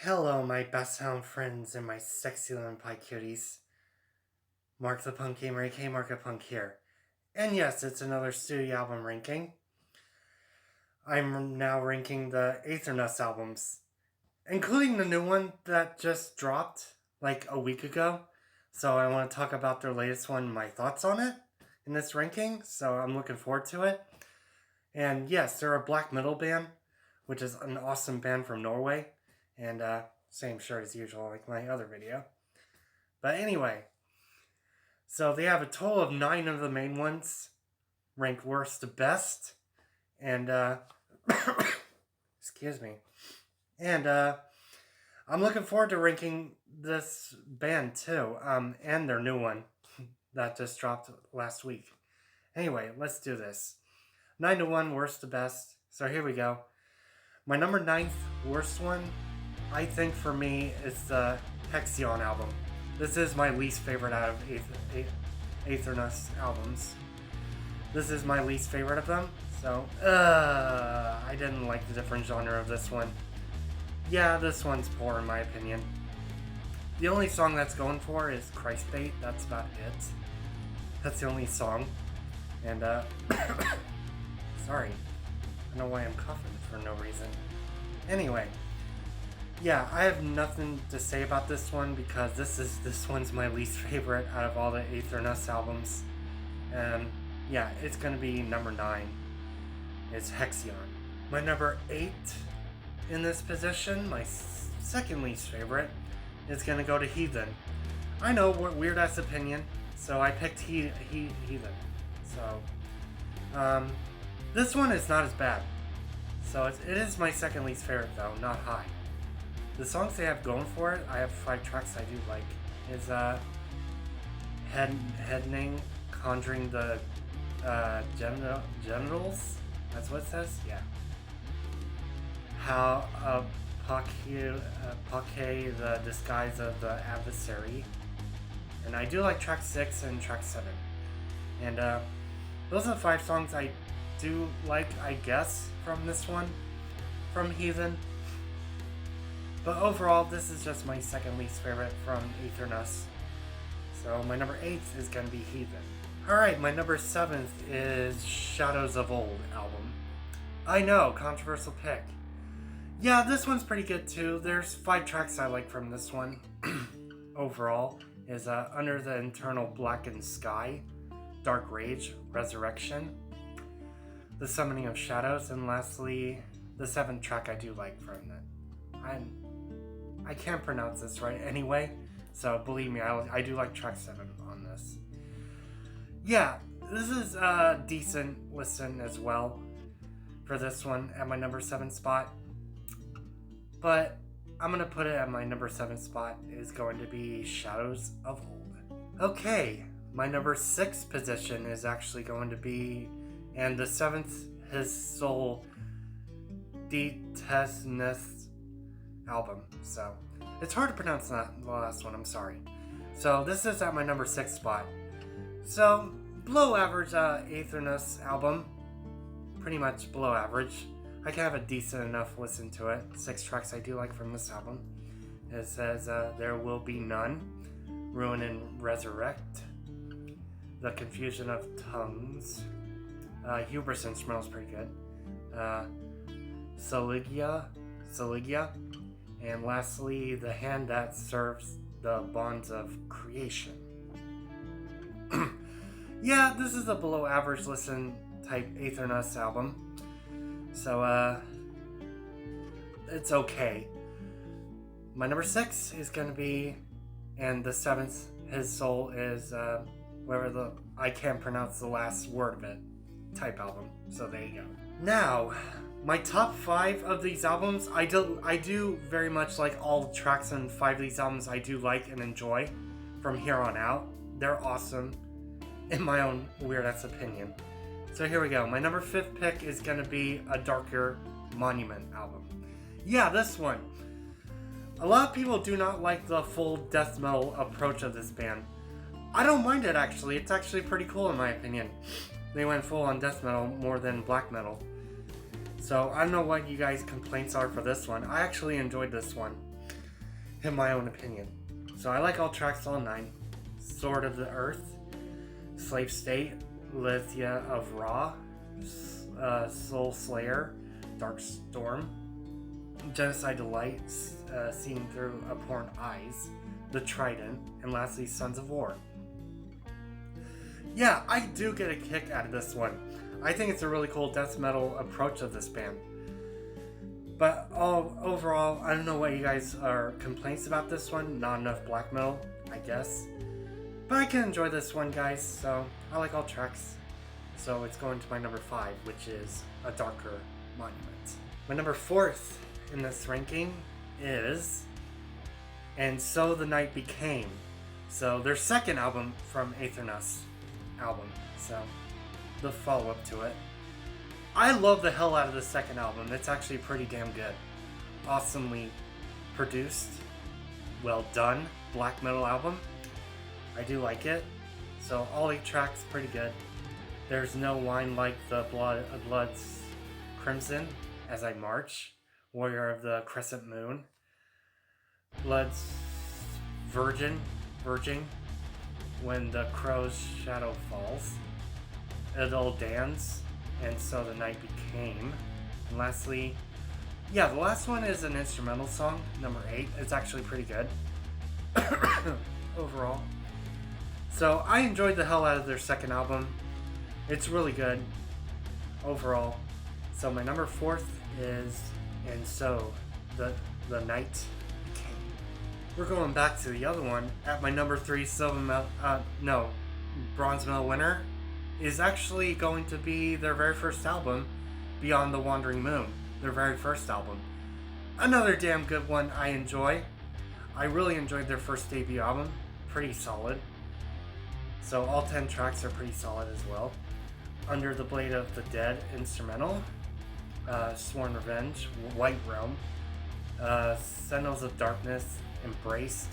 Hello, my best hound friends and my sexy little pie cuties. Markapunk gamer, a.k.a. Markapunk here. And yes, it's another studio album ranking. I'm now ranking the Aeternus albums, including the new one that just dropped like a week ago. So I want to talk about their latest one, my thoughts on it in this ranking. So I'm looking forward to it. And yes, they're a black metal band, which is an awesome band from Norway. And same shirt as usual, like my other video. But anyway, so they have a total of 9 of the main ones ranked worst to best. And, excuse me. And, I'm looking forward to ranking this band too, and their new one that just dropped last week. Anyway, let's do this. 9 to 1, worst to best. So here we go. My number 9th worst one, I think for me, is the Hexion album. This is my least favorite out of Aeternus albums. This is my least favorite of them, so I didn't like the different genre of this one. Yeah, this one's poor in my opinion. The only song that's going for is Christ Bait, that's about it. That's the only song. And sorry. I don't know why I'm coughing for no reason. Anyway. Yeah, I have nothing to say about this one because this one's my least favorite out of all the Aeternus albums. And yeah, it's gonna be number 9. It's Hexion. My number 8 in this position, my second least favorite, is gonna go to Heathen. I know, weird ass opinion, so I picked Heathen. So, this one is not as bad. So it is my second least favorite though, not high. The songs they have going for it, I have 5 tracks I do like. Is Headning, Conjuring the Genitals? That's what it says? Yeah. How Poke, the Disguise of the Adversary. And I do like track 6 and track 7. And those are the 5 songs I do like, I guess, from this one. From Heathen. But overall, this is just my second least favorite from Aeternus. So my number 8 is going to be Heathen. Alright, my number 7th is Shadows of Old album. I know, controversial pick. Yeah, this one's pretty good too. There's 5 tracks I like from this one. Overall, is Under the Eternal Blackened Sky, Dark Rage, Resurrection, The Summoning of Shadows, and lastly, the 7th track I do like from it. I can't pronounce this right anyway, so believe me, I do like track 7 on this. Yeah, this is a decent listen as well for this one at my number 7 spot. But I'm going to put it at my number 7 spot is going to be Shadows of Old. Okay, my number 6 position is actually going to be, and the 7th, His Soul Detestness album. So it's hard to pronounce that, the last one, I'm sorry. So this is at my number 6 spot. So below average Aeternus album. Pretty much below average. I can have a decent enough listen to it. 6 tracks I do like from this album. It says There Will Be None, Ruin and Resurrect, The Confusion of Tongues, Hubris Instrumental is pretty good, Saligia, and lastly, The Hand That Serves the Bonds of Creation. Yeah, this is a below average listen type Aeternus album. So, it's okay. My number 6 is going to be, and the 7th, His Soul, is, I can't pronounce the last word of it, type album. So there you go. Now, my top 5 of these albums, I do very much like all the tracks in 5 of these albums I do like and enjoy from here on out. They're awesome, in my own weird-ass opinion. So here we go. My number 5th pick is going to be A Darker Monument album. Yeah, this one. A lot of people do not like the full death metal approach of this band. I don't mind it, actually. It's actually pretty cool, in my opinion. They went full on death metal more than black metal. So I don't know what you guys' complaints are for this one. I actually enjoyed this one. in my own opinion. So I like all tracks, all 9. Sword of the Earth, Slave State, Lithia of Ra, Soul Slayer, Dark Storm, Genocide Delight, Seen Through Abhorrent Eyes, The Trident, and lastly Sons of War. Yeah, I do get a kick out of this one. I think it's a really cool death metal approach of this band. But overall, I don't know what you guys are complaints about this one. Not enough black metal, I guess. But I can enjoy this one, guys, so I like all tracks. So it's going to my number 5, which is A Darker Monument. My number 4th in this ranking is And So the Night Became. So their second album from Aeternus album. So the follow-up to it. I love the hell out of the second album. It's actually pretty damn good. Awesomely produced. Well done. Black metal album. I do like it. So all 8 tracks pretty good. There's no whine like the Blood's Crimson, As I March, Warrior of the Crescent Moon, Blood's Virgin, When the Crow's Shadow Falls, It'll Dance, And So the Night Became. And lastly, yeah, the last one is an instrumental song, number 8. It's actually pretty good overall. So I enjoyed the hell out of their second album. It's really good overall. So my number 4th is And So the Night Became. We're going back to the other one. At my number 3, bronze medal winner is actually going to be their very first album, Beyond the Wandering Moon. Their very first album. Another damn good one I enjoy. I really enjoyed their first debut album. Pretty solid. So all 10 tracks are pretty solid as well. Under the Blade of the Dead instrumental, Sworn Revenge, White Realm, Sentinels of Darkness, Embraced,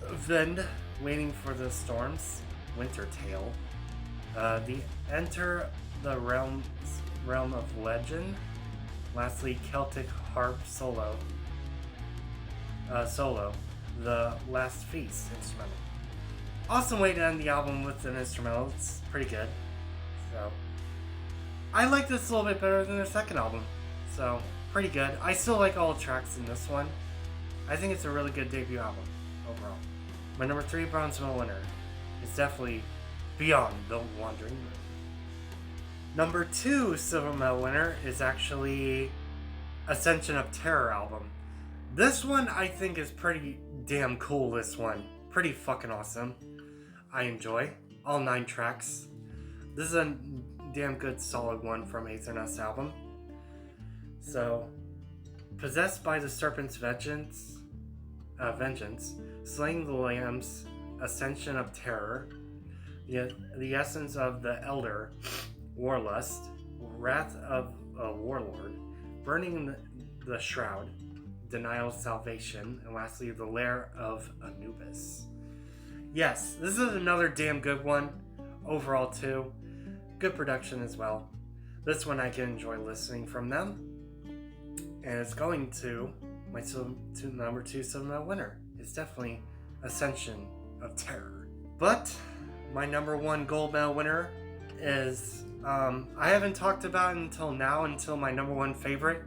Vind, Waiting for the Storms, Winter Tale, the Enter the Realm of Legend, lastly Celtic Harp Solo, The Last Feast instrumental. Awesome way to end the album with an instrumental. It's pretty good. So I like this a little bit better than their second album. So pretty good. I still like all the tracks in this one. I think it's a really good debut album overall. My number 3 bronze medal winner is definitely Beyond the Wandering Moon. Number 2 silver medal winner is actually Ascension of Terror album. This one I think is pretty damn cool. This one. Pretty fucking awesome. I enjoy all 9 tracks. This is a damn good solid one from Aeternus album. So, Possessed by the Serpent's Vengeance, Slaying the Lambs, Ascension of Terror, the Essence of the Elder, Warlust, Wrath of a Warlord, Burning the Shroud, Denial of Salvation, and lastly, The Lair of Anubis. Yes, this is another damn good one overall too. Good production as well. This one I can enjoy listening from them. And it's going to my number 2 silver medal winner. It's definitely Ascension of Terror. But my number 1 gold medal winner is I haven't talked about it until now, until my number 1 favorite.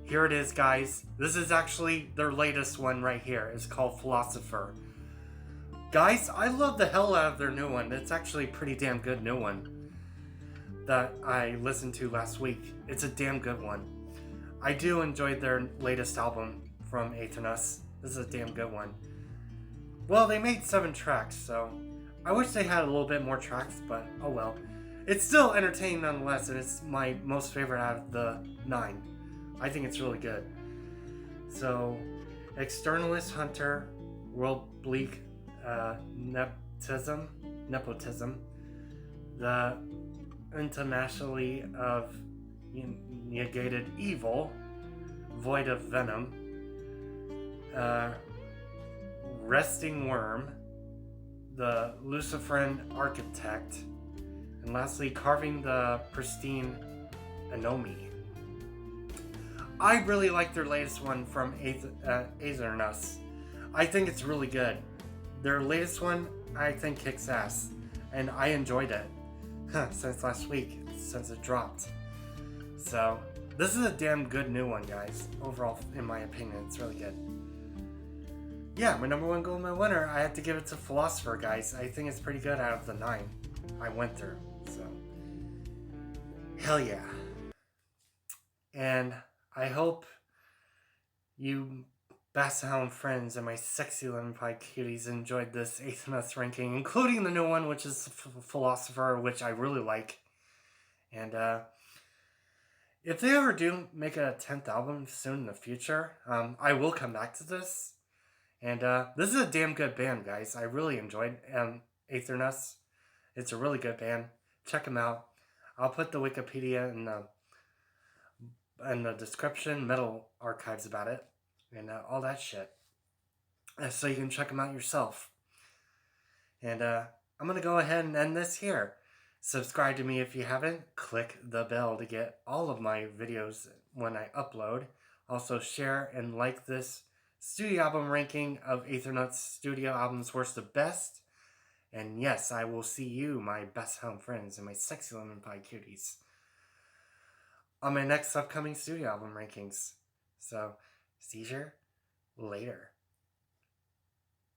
Here it is, guys. This is actually their latest one right here. It's called Philosopher. Guys, I love the hell out of their new one. It's actually a pretty damn good new one that I listened to last week. It's a damn good one. I do enjoy their latest album from Aeternus. This is a damn good one. Well, they made 7 tracks, so I wish they had a little bit more tracks, but oh well. It's still entertaining nonetheless, and it's my most favorite out of the 9. I think it's really good. So, Externalist Hunter, World Bleak, Nepotism, the Internationally of Negated Evil, Void of Venom, Resting Worm, the Luciferian Architect, and lastly, Carving the Pristine Anomi. I really like their latest one from Aeternus. I think it's really good. Their latest one, I think, kicks ass, and I enjoyed it since last week, since it dropped. So this is a damn good new one, guys. Overall, in my opinion, it's really good. Yeah, my number one Golden winner, I have to give it to Philosopher, guys. I think it's pretty good out of the 9 I went through. So, hell yeah. And I hope you Basshound friends and my sexy lemon pie cuties enjoyed this Aeternus ranking, including the new one, which is Philosopher, which I really like. And if they ever do make a 10th album soon in the future, I will come back to this. And this is a damn good band, guys. I really enjoyed Aeternus. It's a really good band. Check them out. I'll put the Wikipedia in the description, metal archives about it, and all that shit. So you can check them out yourself. And I'm going to go ahead and end this here. Subscribe to me if you haven't. Click the bell to get all of my videos when I upload. Also share and like this studio album ranking of Aeternus studio albums worst to best. And yes, I will see you, my best home friends and my sexy lemon pie cuties, on my next upcoming studio album rankings. So, see you later.